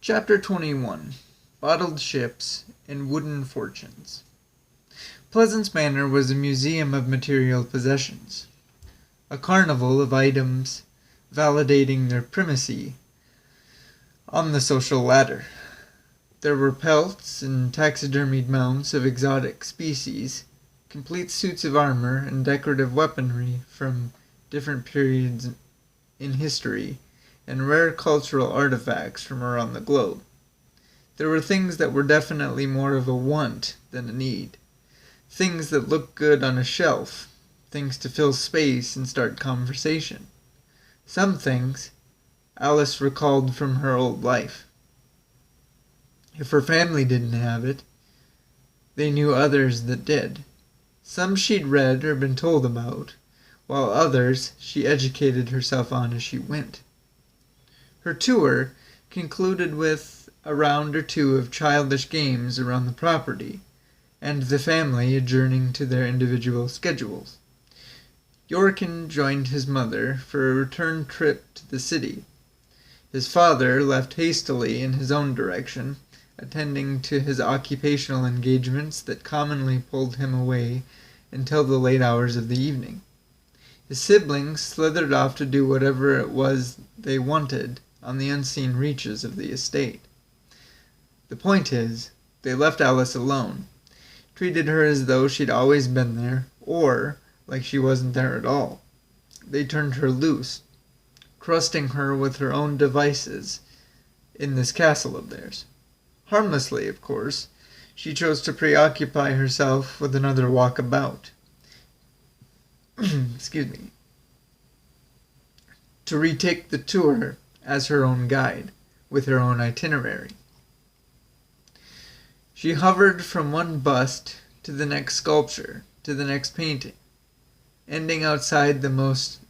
Chapter 21. Bottled Ships and Wooden Fortunes. Pleasance Manor was a museum of material possessions, a carnival of items validating their primacy on the social ladder. There were pelts and taxidermied mounts of exotic species, complete suits of armor and decorative weaponry from different periods in history, and rare cultural artifacts from around the globe. There were things that were definitely more of a want than a need. Things that looked good on a shelf, things to fill space and start conversation. Some things Alice recalled from her old life. If her family didn't have it, they knew others that did. Some she'd read or been told about, while others she educated herself on as she went. Her tour concluded with a round or two of childish games around the property, and the family adjourning to their individual schedules. Yorkin joined his mother for a return trip to the city. His father left hastily in his own direction, attending to his occupational engagements that commonly pulled him away until the late hours of the evening. His siblings slithered off to do whatever it was they wanted on the unseen reaches of the estate. The point is, they left Alice alone, treated her as though she'd always been there, or like she wasn't there at all. They turned her loose, crusting her with her own devices in this castle of theirs. Harmlessly, of course, she chose to preoccupy herself with another walk about. Excuse me. To retake the tour as her own guide, with her own itinerary. She hovered from one bust to the next sculpture, to the next painting, ending outside the most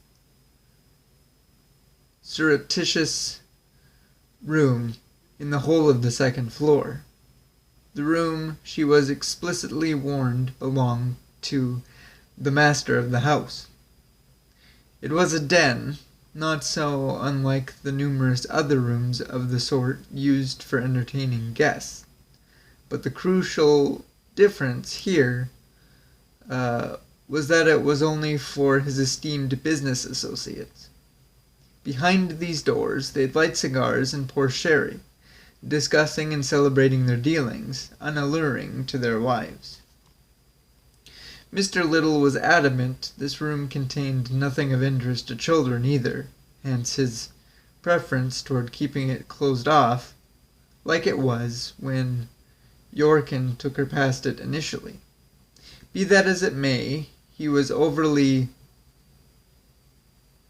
surreptitious room in the whole of the second floor. The room, she was explicitly warned, belonged to the master of the house. It was a den, not so unlike the numerous other rooms of the sort used for entertaining guests. But the crucial difference here was that it was only for his esteemed business associates. Behind these doors they'd light cigars and pour sherry, discussing and celebrating their dealings, unalluring to their wives. Mr. Little was adamant this room contained nothing of interest to children either, hence his preference toward keeping it closed off, like it was when Yorkin took her past it initially. Be that as it may, he was overly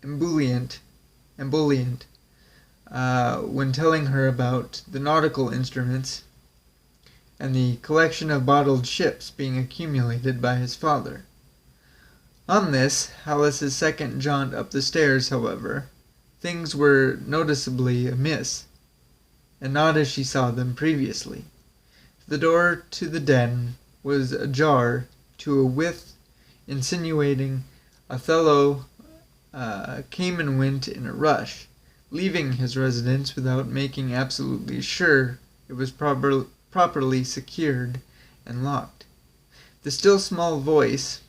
ebullient when telling her about the nautical instruments and the collection of bottled ships being accumulated by his father. On this, Alice's second jaunt up the stairs, however, things were noticeably amiss, and not as she saw them previously. The door to the den was ajar to a width insinuating Othello came and went in a rush, leaving his residence without making absolutely sure it was properly secured and locked. The still small voice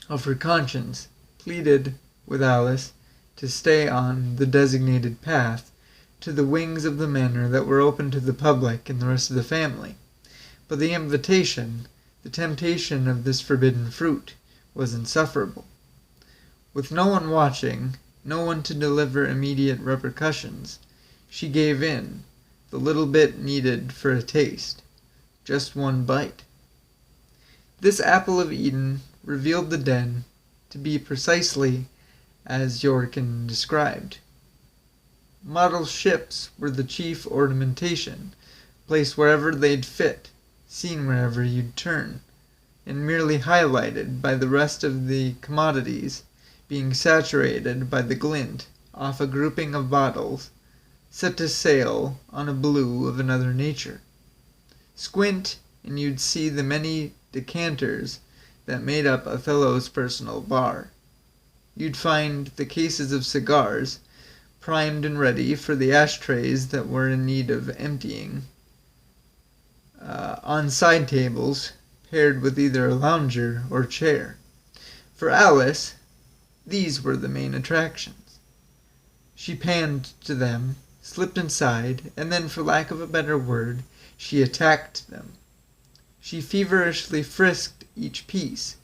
of her conscience pleaded with Alice to stay on the designated path to the wings of the manor that were open to the public and the rest of the family. But the invitation, the temptation of this forbidden fruit, was insufferable. With no one watching, no one to deliver immediate repercussions, she gave in, the little bit needed for a taste, just one bite. This apple of Eden revealed the den to be precisely as Yorkin described. Model ships were the chief ornamentation, placed wherever they'd fit, seen wherever you'd turn, and merely highlighted by the rest of the commodities being saturated by the glint off a grouping of bottles set to sail on a blue of another nature. Squint, and you'd see the many decanters that made up Othello's personal bar. You'd find the cases of cigars, primed and ready for the ashtrays that were in need of emptying, on side tables paired with either a lounger or chair. For Alice, these were the main attractions. She panned to them, slipped inside, and then, for lack of a better word, she attacked them. She feverishly frisked each piece,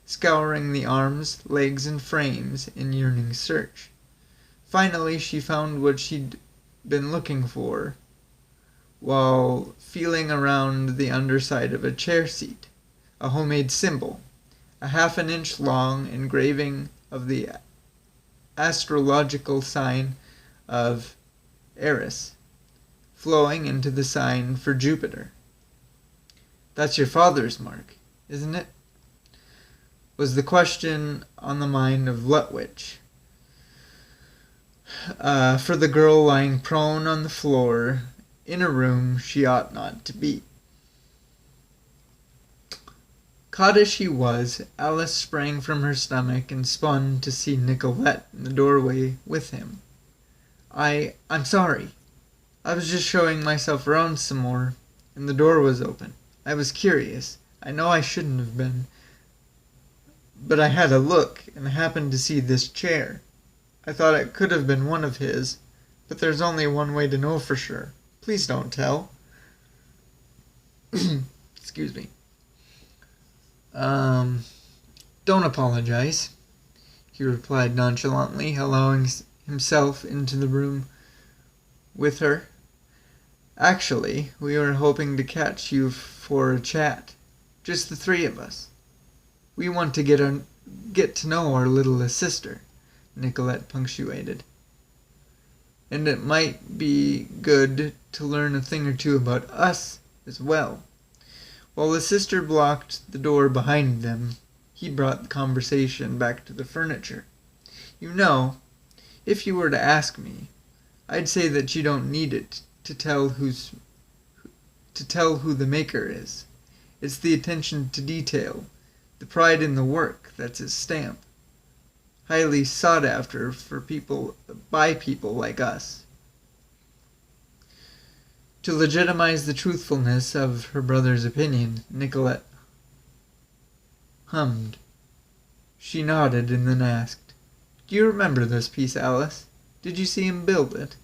scouring the arms, legs, and frames in yearning search. Finally, she found what she'd been looking for while feeling around the underside of a chair seat, a homemade symbol, a half an inch long engraving of the astrological sign of Eris, flowing into the sign for Jupiter. "That's your father's mark, isn't it?" was the question on the mind of Lutwich, for the girl lying prone on the floor in a room she ought not to be. Caught as she was, Alice sprang from her stomach and spun to see Nicolette in the doorway with him. I'm sorry. I was just showing myself around some more, and the door was open. I was curious. I know I shouldn't have been. But I had a look, and happened to see this chair. I thought it could have been one of his, but there's only one way to know for sure. Please don't tell." Excuse me. Don't apologize," he replied nonchalantly, allowing himself into the room with her. "Actually, we were hoping to catch you for a chat. Just the three of us. We want to get to know our little sister," Nicolette punctuated. "And it might be good to learn a thing or two about us as well." While the sister blocked the door behind them, he brought the conversation back to the furniture. "You know, if you were to ask me, I'd say that you don't need it to tell who the maker is. It's the attention to detail, the pride in the work that's his stamp. Highly sought after by people like us." To legitimize the truthfulness of her brother's opinion, Nicolette hummed. She nodded and then asked, "Do you remember this piece, Alice? Did you see him build it?"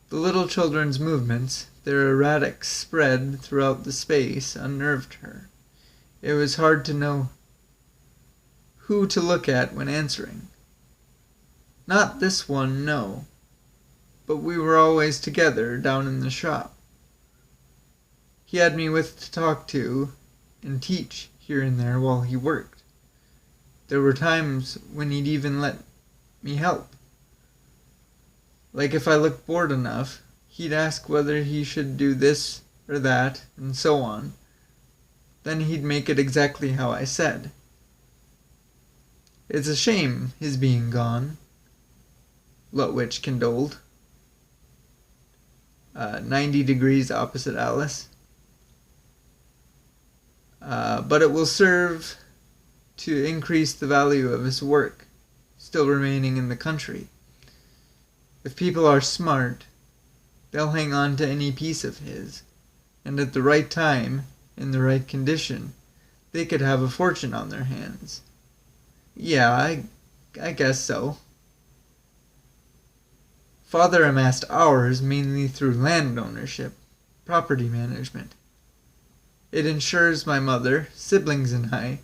The little children's movements, their erratic spread throughout the space, unnerved her. It was hard to know who to look at when answering. "Not this one, no. But we were always together down in the shop. He had me with to talk to and teach here and there while he worked. There were times when he'd even let me help. Like if I looked bored enough, he'd ask whether he should do this or that, and so on. Then he'd make it exactly how I said. It's a shame his being gone," Lutwich condoled. 90 degrees opposite Alice. "But it will serve to increase the value of his work, still remaining in the country. If people are smart, they'll hang on to any piece of his, and at the right time, in the right condition, they could have a fortune on their hands." "Yeah, I guess so." "Father amassed ours mainly through land ownership, property management. It ensures my mother, siblings, and I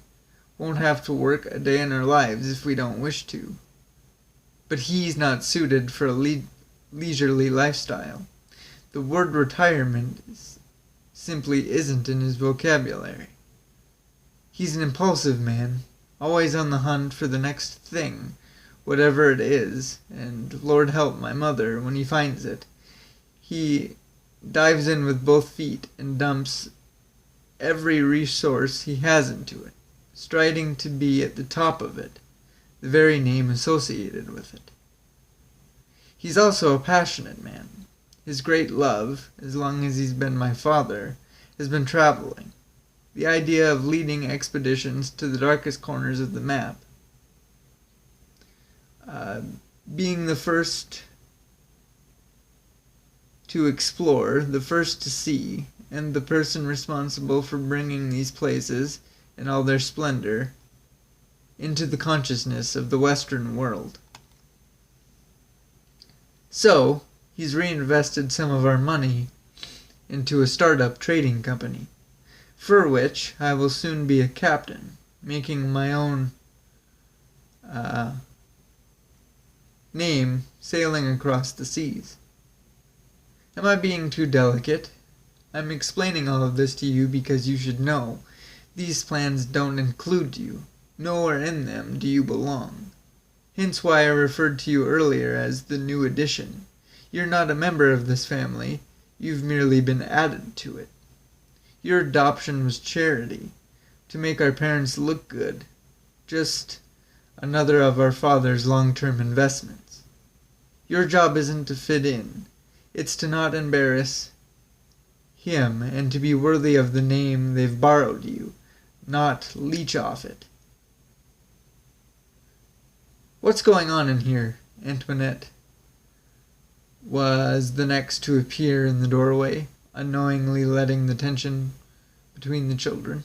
won't have to work a day in our lives if we don't wish to. But he's not suited for a leisurely lifestyle. The word retirement simply isn't in his vocabulary. He's an impulsive man, always on the hunt for the next thing, whatever it is, and Lord help my mother when he finds it. He dives in with both feet and dumps every resource he has into it, striding to be at the top of it, the very name associated with it. He's also a passionate man. His great love, as long as he's been my father, has been traveling. The idea of leading expeditions to the darkest corners of the map. being the first to explore, the first to see, and the person responsible for bringing these places, in all their splendor, into the consciousness of the Western world. So, he's reinvested some of our money into a startup trading company, for which I will soon be a captain, making my own name sailing across the seas. Am I being too delicate? I'm explaining all of this to you because you should know these plans don't include you. Nowhere in them do you belong. Hence why I referred to you earlier as the new addition. You're not a member of this family, you've merely been added to it. Your adoption was charity, to make our parents look good, just another of our father's long-term investments. Your job isn't to fit in, it's to not embarrass him and to be worthy of the name they've borrowed you, not leech off it. What's going on in here? Antoinette was the next to appear in the doorway, unknowingly letting the tension between the children.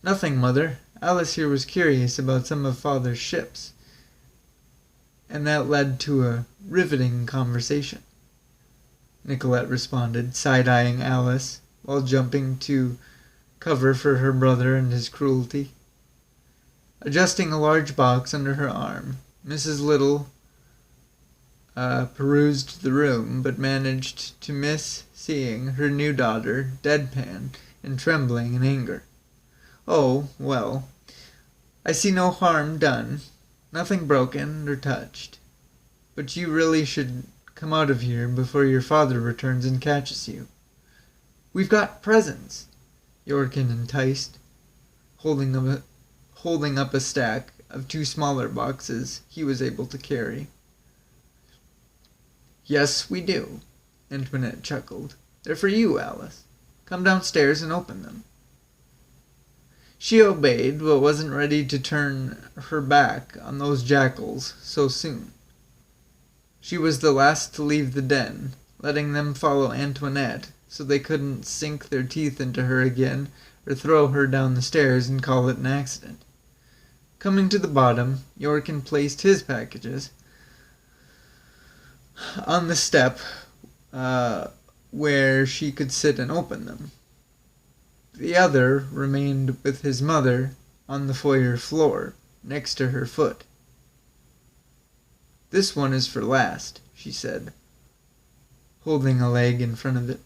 Nothing, Mother. Alice here was curious about some of Father's ships, and that led to a riveting conversation, Nicolette responded, side-eyeing Alice while jumping to cover for her brother and his cruelty. Adjusting a large box under her arm, Mrs. Little perused the room, but managed to miss seeing her new daughter deadpan and trembling in anger. Oh, well, I see no harm done, nothing broken or touched, but you really should come out of here before your father returns and catches you. We've got presents, Yorkin enticed, holding up a stack of 2 smaller boxes he was able to carry. Yes, we do, Antoinette chuckled. They're for you, Alice. Come downstairs and open them. She obeyed, but wasn't ready to turn her back on those jackals so soon. She was the last to leave the den, letting them follow Antoinette so they couldn't sink their teeth into her again or throw her down the stairs and call it an accident. Coming to the bottom, Yorkin placed his packages on the step where she could sit and open them. The other remained with his mother on the foyer floor, next to her foot. This one is for last, she said, holding a leg in front of it.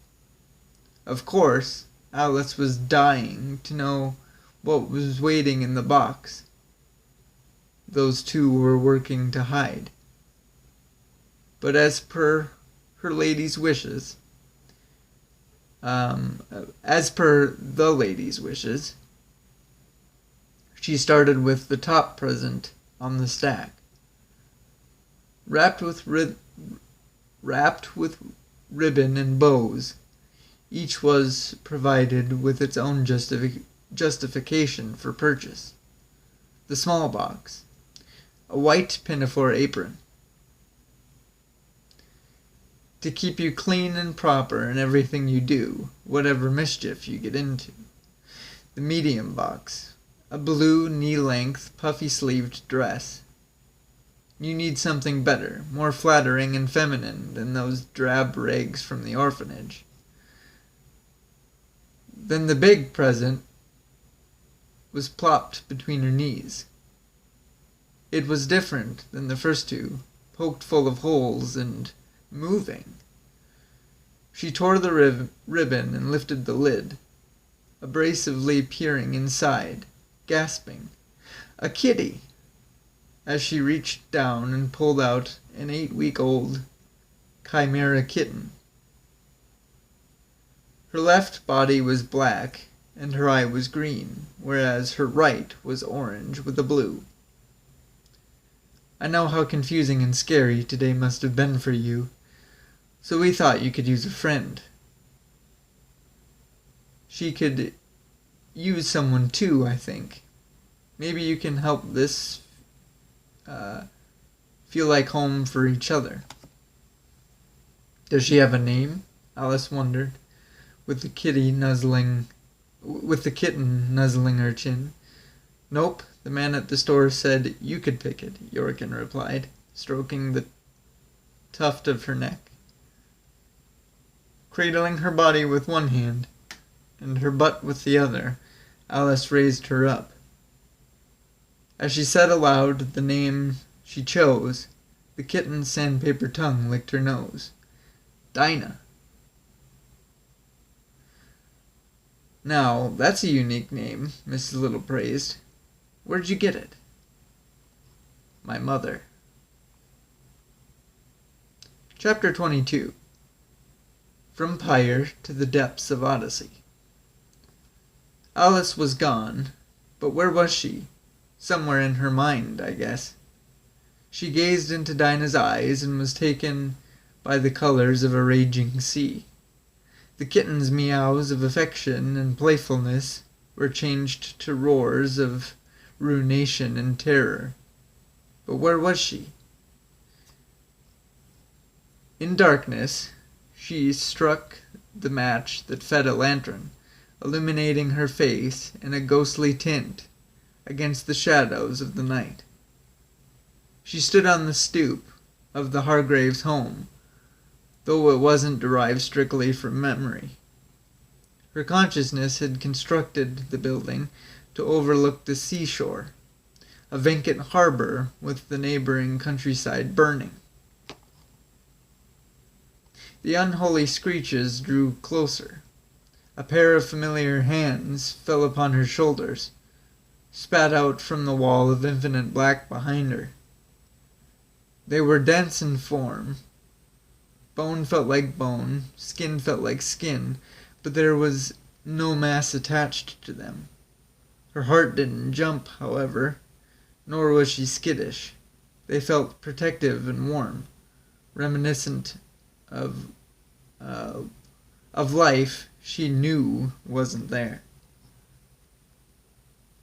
Of course, Alice was dying to know what was waiting in the box those 2 were working to hide. But as per the lady's wishes, she started with the top present on the stack. Wrapped with ribbon and bows, each was provided with its own justification for purchase. The small box, a white pinafore apron, to keep you clean and proper in everything you do, whatever mischief you get into. The medium box, a blue knee-length, puffy-sleeved dress. You need something better, more flattering and feminine than those drab rags from the orphanage. Then the big present was plopped between her knees. It was different than the first 2, poked full of holes and moving. She tore the ribbon and lifted the lid, abrasively peering inside, gasping, "A kitty!" as she reached down and pulled out an 8-week-old chimera kitten. Her left body was black, and her eye was green, whereas her right was orange with a blue. I know how confusing and scary today must have been for you, so we thought you could use a friend. She could use someone too, I think. Maybe you can help this feel like home for each other. Does she have a name? Alice wondered, with the kitten nuzzling her chin. Nope, the man at the store said you could pick it, Yorkin replied, stroking the tuft of her neck. Cradling her body with one hand and her butt with the other, Alice raised her up. As she said aloud the name she chose, the kitten's sandpaper tongue licked her nose. Dinah. Now, that's a unique name, Mrs. Little praised. Where'd you get it? My mother. Chapter 22. From Pyre to the depths of Odyssey. Alice was gone, but where was she? Somewhere in her mind, I guess. She gazed into Dinah's eyes and was taken by the colors of a raging sea. The kitten's meows of affection and playfulness were changed to roars of ruination and terror. But where was she? In darkness, she struck the match that fed a lantern, illuminating her face in a ghostly tint against the shadows of the night. She stood on the stoop of the Hargraves' home, though it wasn't derived strictly from memory. Her consciousness had constructed the building to overlook the seashore, a vacant harbor with the neighboring countryside burning. The unholy screeches drew closer. A pair of familiar hands fell upon her shoulders, spat out from the wall of infinite black behind her. They were dense in form. Bone felt like bone, skin felt like skin, but there was no mass attached to them. Her heart didn't jump, however, nor was she skittish. They felt protective and warm, reminiscent of life she knew wasn't there.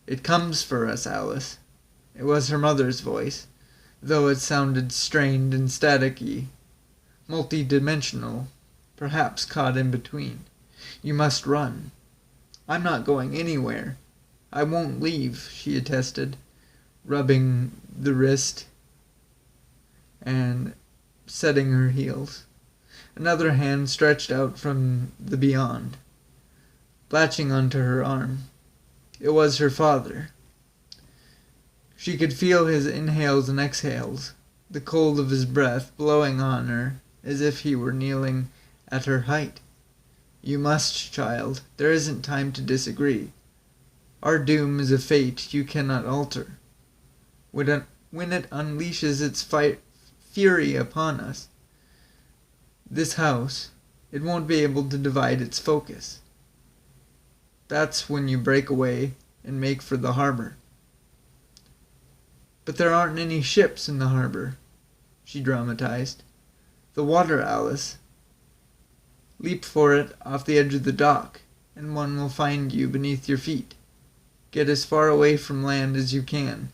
It comes for us, Alice. It was her mother's voice, though it sounded strained and staticky, multi-dimensional, perhaps caught in between. You must run. I'm not going anywhere. I won't leave, she attested, rubbing the wrist and setting her heels. Another hand stretched out from the beyond, latching onto her arm. It was her father. She could feel his inhales and exhales, the cold of his breath blowing on her as if he were kneeling at her height. You must, child. There isn't time to disagree. Our doom is a fate you cannot alter. When it unleashes its fury upon us, this house, it won't be able to divide its focus. That's when you break away and make for the harbor. But there aren't any ships in the harbor, she dramatized. The water, Alice. Leap for it off the edge of the dock, and one will find you beneath your feet. Get as far away from land as you can.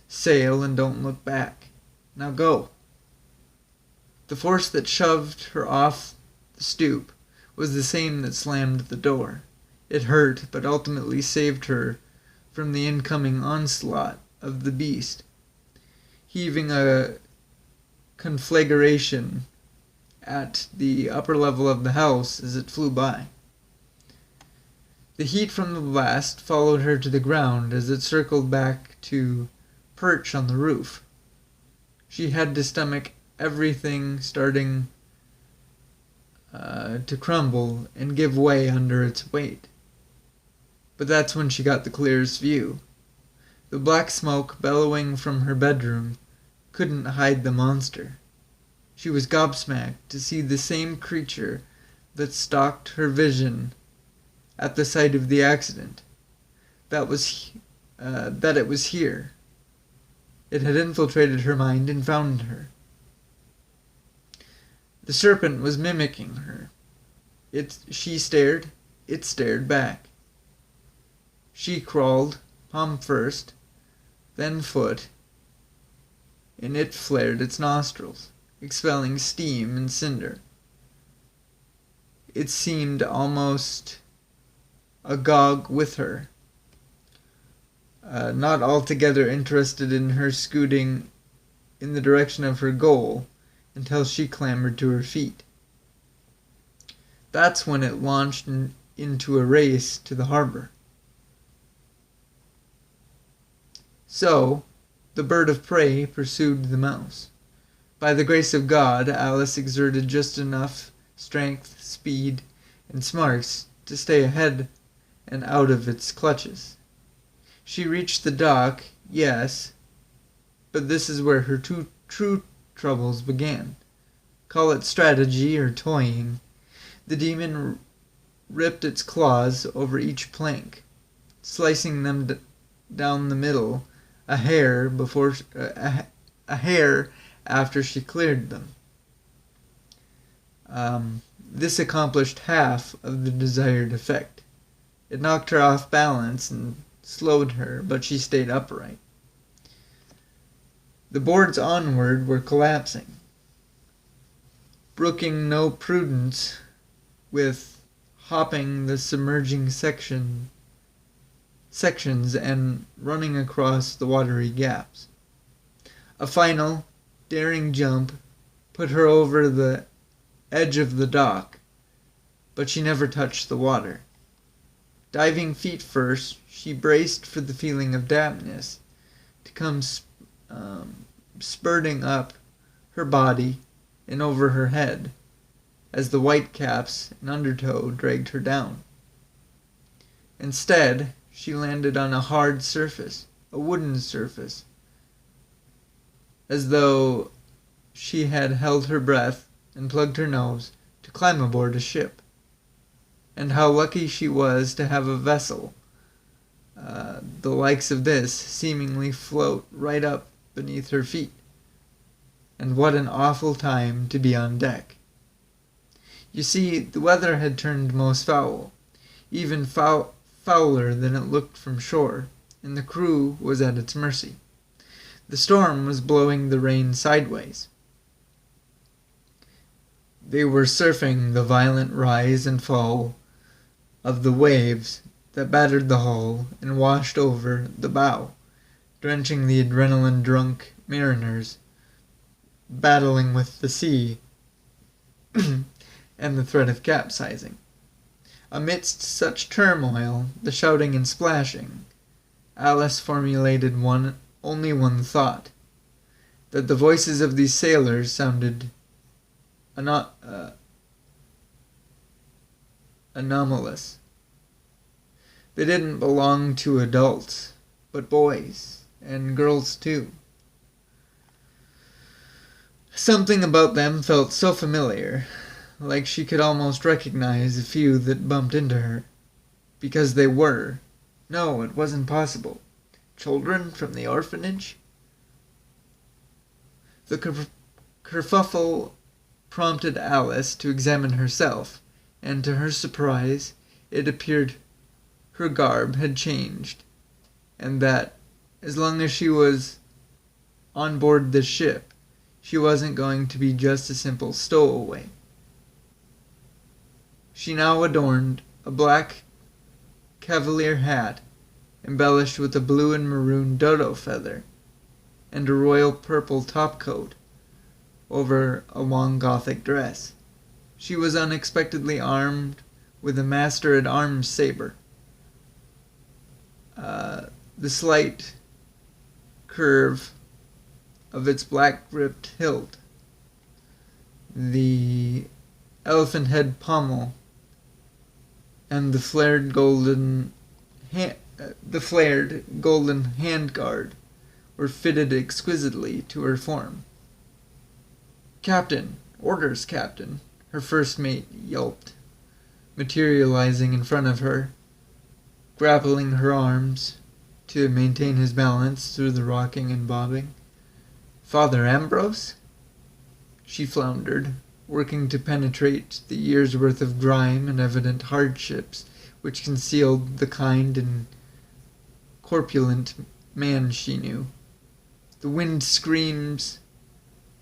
Sail and don't look back. Now go. The force that shoved her off the stoop was the same that slammed the door. It hurt, but ultimately saved her from the incoming onslaught of the beast, heaving a conflagration at the upper level of the house as it flew by. The heat from the blast followed her to the ground as it circled back to perch on the roof. She had to stomach everything starting to crumble and give way under its weight. But that's when she got the clearest view. The black smoke bellowing from her bedroom couldn't hide the monster. She was gobsmacked to see the same creature that stalked her vision at the site of the accident. That it was here. It had infiltrated her mind and found her. The serpent was mimicking her. She stared, it stared back. She crawled, palm first, then foot, and it flared its nostrils, expelling steam and cinder. It seemed almost agog with her, not altogether interested in her scooting in the direction of her goal until she clambered to her feet. That's when it launched into a race to the harbor. So, the bird of prey pursued the mouse. By the grace of God, Alice exerted just enough strength, speed, and smarts to stay ahead and out of its clutches. She reached the dock, yes, but this is where her true troubles began. Call it strategy or toying. The demon ripped its claws over each plank, slicing them down the middle a hair after she cleared them. This accomplished half of the desired effect. It knocked her off balance and slowed her, but she stayed upright. The boards onward were collapsing. Brooking no prudence with hopping the submerging sections and running across the watery gaps. A final, daring jump put her over the edge of the dock, but she never touched the water. Diving feet first, she braced for the feeling of dampness to come spurting up her body and over her head as the whitecaps and undertow dragged her down. Instead, she landed on a hard surface, a wooden surface, as though she had held her breath and plugged her nose to climb aboard a ship. And how lucky she was to have a vessel, the likes of this, seemingly float right up beneath her feet. And what an awful time to be on deck. You see, the weather had turned most foul, even fouler than it looked from shore, and the crew was at its mercy. The storm was blowing the rain sideways. They were surfing the violent rise and fall of the waves that battered the hull and washed over the bow, drenching the adrenaline-drunk mariners, battling with the sea and the threat of capsizing. Amidst such turmoil, the shouting and splashing, Alice formulated only one thought, that the voices of these sailors sounded anomalous. They didn't belong to adults, but boys, and girls too. Something about them felt so familiar, like she could almost recognize a few that bumped into her, because they were. No, it wasn't possible. Children from the orphanage? The kerfuffle prompted Alice to examine herself, and to her surprise, it appeared her garb had changed, and that, as long as she was on board this ship, she wasn't going to be just a simple stowaway. She now adorned a black cavalier hat, embellished with a blue and maroon dodo feather, and a royal purple topcoat over a long Gothic dress. She was unexpectedly armed with a master-at-arms saber. The slight curve of its black-gripped hilt, the elephant head pommel, and the flared golden handguard were fitted exquisitely to her form. "Captain! Orders, Captain!" her first mate yelped, materializing in front of her, grappling her arms to maintain his balance through the rocking and bobbing. "Father Ambrose?" She floundered, working to penetrate the year's worth of grime and evident hardships which concealed the kind and corpulent man she knew. The wind screams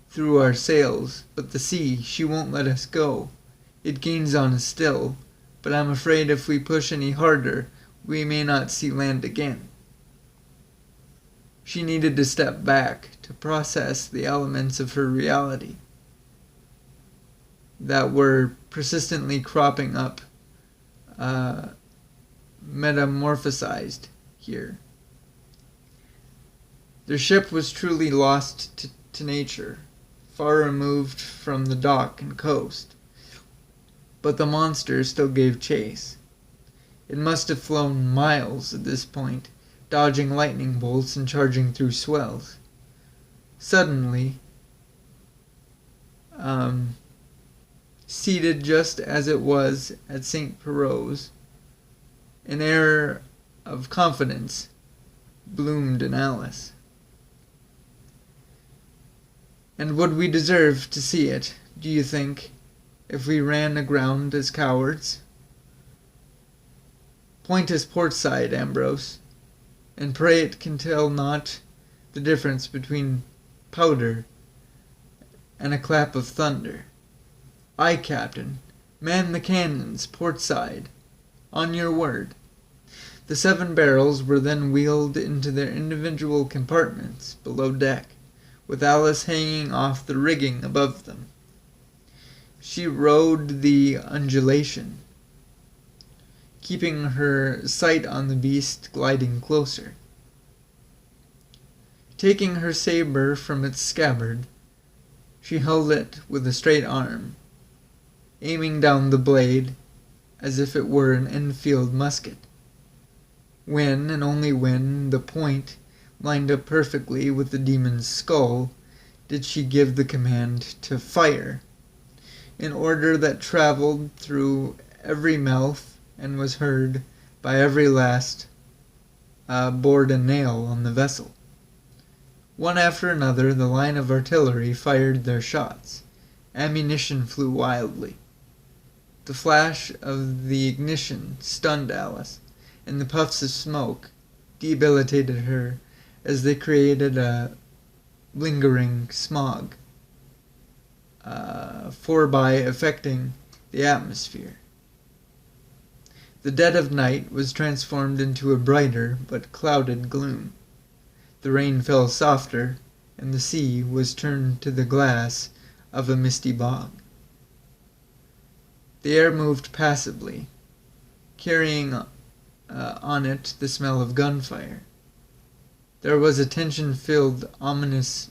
through our sails, but the sea, she won't let us go. It gains on us still, but I'm afraid if we push any harder, we may not see land again." She needed to step back to process the elements of her reality that were persistently cropping up, metamorphosized here. Their ship was truly lost to nature, far removed from the dock and coast. But the monster still gave chase. It must have flown miles at this point, dodging lightning bolts and charging through swells. Suddenly, seated just as it was at St. Perot's, an air of confidence bloomed in Alice. "And would we deserve to see it, do you think, if we ran aground as cowards? Point us port side, Ambrose, and pray it can tell not the difference between powder and a clap of thunder. Aye, Captain, man the cannons, port side, on your word." The 7 barrels were then wheeled into their individual compartments below deck, with Alice hanging off the rigging above them. She rode the undulation, keeping her sight on the beast gliding closer. Taking her saber from its scabbard, she held it with a straight arm, aiming down the blade as if it were an Enfield musket. When, and only when, the point lined up perfectly with the demon's skull, did she give the command to fire, an order that traveled through every mouth and was heard by every last board and nail on the vessel. One after another, the line of artillery fired their shots. Ammunition flew wildly. The flash of the ignition stunned Alice, and the puffs of smoke debilitated her as they created a lingering smog, forby affecting the atmosphere. The dead of night was transformed into a brighter but clouded gloom. The rain fell softer, and the sea was turned to the glass of a misty bog. The air moved passively, carrying on it the smell of gunfire. There was a tension-filled ominousness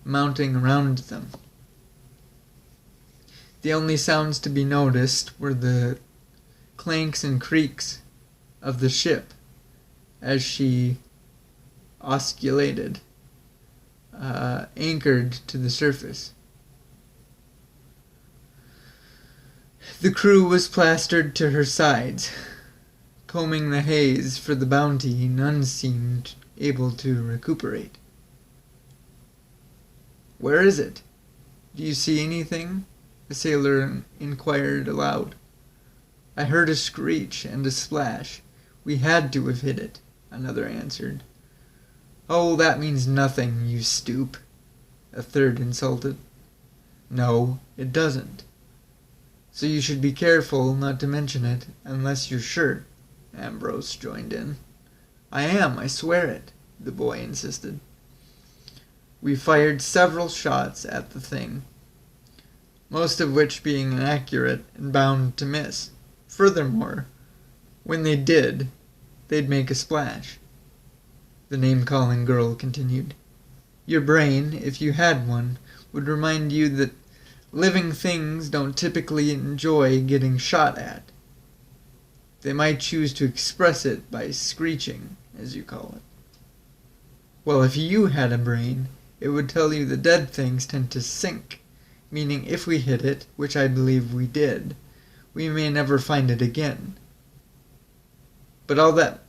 mounting around them. The only sounds to be noticed were the clanks and creaks of the ship as she oscillated, anchored to the surface. The crew was plastered to her sides. Combing the haze for the bounty, none seemed able to recuperate. "Where is it? Do you see anything?" a sailor inquired aloud. "I heard a screech and a splash. We had to have hit it," another answered. "Oh, that means nothing, you stoop," a third insulted. "No, it doesn't. So you should be careful not to mention it unless you're sure," Ambrose joined in. "I am, I swear it," the boy insisted. We fired several shots at the thing, most of which being inaccurate and bound to miss. Furthermore, when they did, they'd make a splash. The name-calling girl continued. "Your brain, if you had one, would remind you that living things don't typically enjoy getting shot at. They might choose to express it by screeching, as you call it. Well, if you had a brain, it would tell you that dead things tend to sink, meaning if we hit it, which I believe we did, we may never find it again. But all that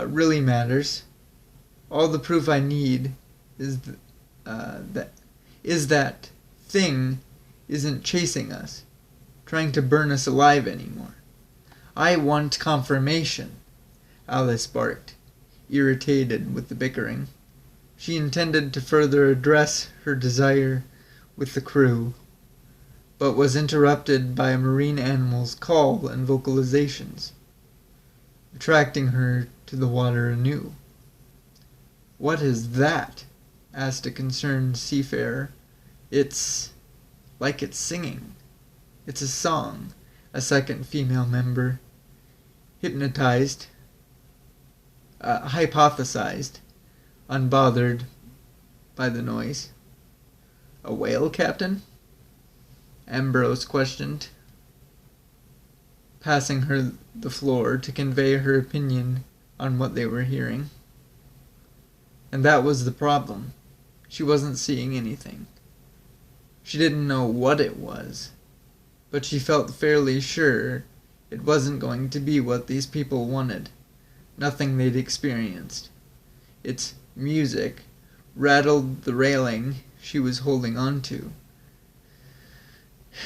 really matters, all the proof I need, is that thing isn't chasing us, trying to burn us alive anymore. I want confirmation. Alice barked, irritated with the bickering. She intended to further address her desire with the crew, but was interrupted by a marine animal's call and vocalizations, attracting her to the water anew. "What is that?" asked a concerned seafarer. "It's like it's singing. It's a song," a second female member hypothesized, unbothered by the noise. "A whale, Captain?" Ambrose questioned, passing her the floor to convey her opinion on what they were hearing. And that was the problem. She wasn't seeing anything. She didn't know what it was, but she felt fairly sure it wasn't going to be what these people wanted, nothing they'd experienced. Its music rattled the railing she was holding on to.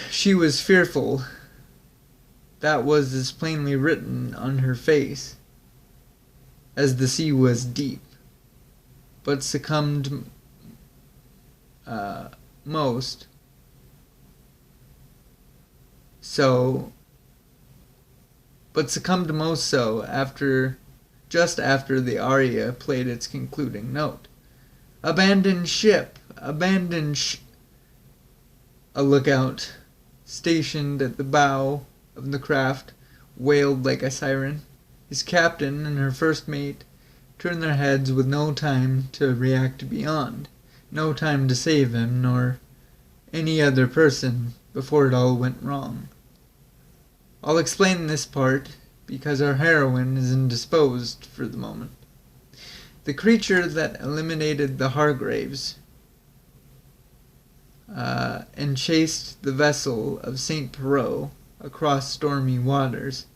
She was fearful. That was as plainly written on her face as the sea was deep, but succumbed most so after the aria played its concluding note. "Abandon ship! Abandon A lookout, stationed at the bow of the craft, wailed like a siren. His captain and her first mate turned their heads with no time to react beyond, no time to save him, nor any other person, before it all went wrong. I'll explain this part, because our heroine is indisposed for the moment. The creature that eliminated the Hargraves and chased the vessel of St. Perot across stormy waters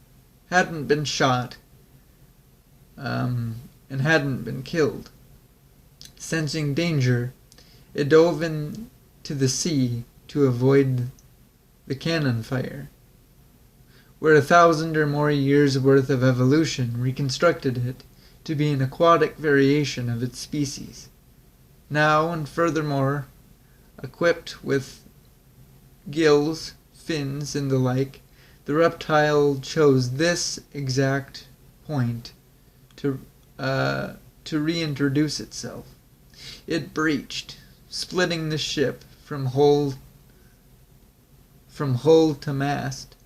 hadn't been shot and hadn't been killed. Sensing danger, it dove into the sea to avoid the cannon fire, where 1,000 or more years' worth of evolution reconstructed it to be an aquatic variation of its species. Now, and furthermore, equipped with gills, fins, and the like, the reptile chose this exact point to reintroduce itself. It breached, splitting the ship from hull to mast,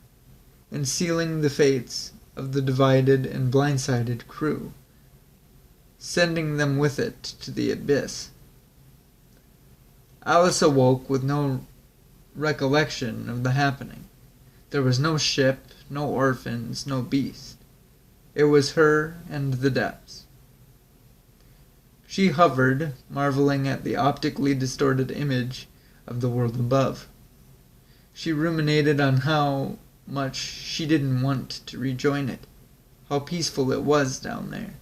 and sealing the fates of the divided and blindsided crew, sending them with it to the abyss. Alice awoke with no recollection of the happening. There was no ship, no orphans, no beast. It was her and the depths. She hovered, marveling at the optically distorted image of the world above. She ruminated on how much she didn't want to rejoin it, how peaceful it was down there.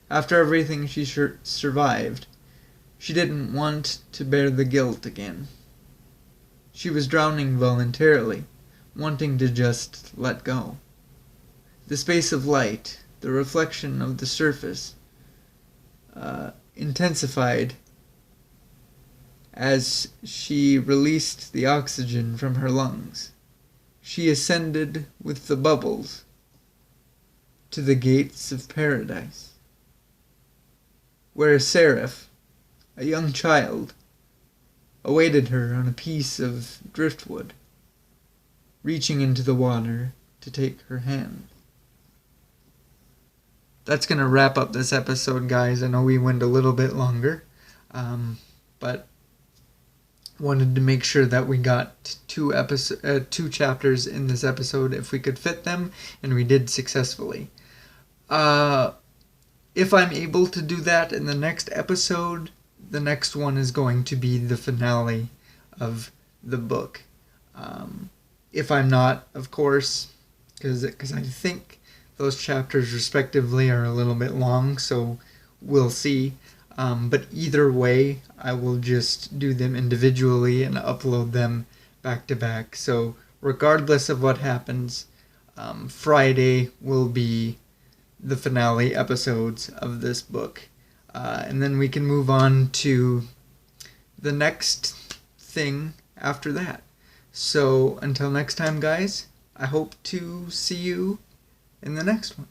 After everything she survived, she didn't want to bear the guilt again. She was drowning voluntarily, wanting to just let go. The space of light, the reflection of the surface, intensified as she released the oxygen from her lungs. She ascended with the bubbles to the gates of paradise, where a seraph, a young child, awaited her on a piece of driftwood, reaching into the water to take her hand. That's going to wrap up this episode, guys. I know we went a little bit longer, but wanted to make sure that we got two chapters in this episode if we could fit them, and we did successfully. If I'm able to do that in the next episode, the next one is going to be the finale of the book. If I'm not, of course, because I think those chapters respectively are a little bit long, so we'll see. But either way, I will just do them individually and upload them back to back. So regardless of what happens, Friday will be the finale episodes of this book. And then we can move on to the next thing after that. So until next time, guys, I hope to see you in the next one.